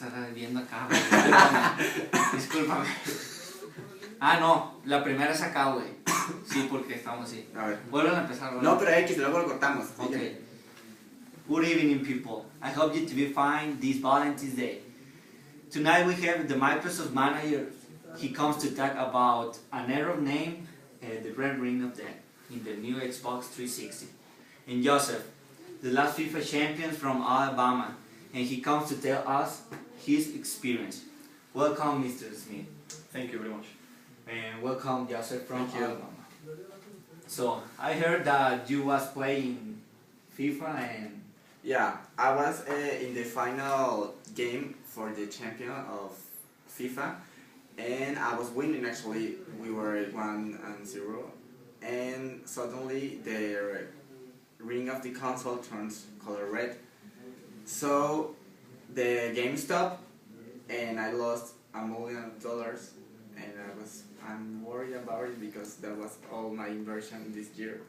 estarás viendo acá, güey? Discúlpame. Ah, no, la primera es acá, güey. Sí, porque estamos así. A ver. Vuelven a empezar, güey. No, pero X, luego lo cortamos. Okay. Good evening, people. I hope you to be fine this Valentine's Day. Tonight we have the Microsoft manager. He comes to talk about an error name, the Red Ring of Death, in the new Xbox 360. And Joseph, the last FIFA champion from Alabama, and he comes to tell us his experience. Welcome, Mr. Smith. Thank you very much. And welcome, Joseph from Thank you. Alabama. So, I heard that you was playing FIFA and... Yeah, I was in the final game for the champion of FIFA, and I was winning actually. We were 1-0, and suddenly the ring of the console turns color red. So the game stopped, and I lost $1 million, and I'm worried about it because that was all my inversion this year.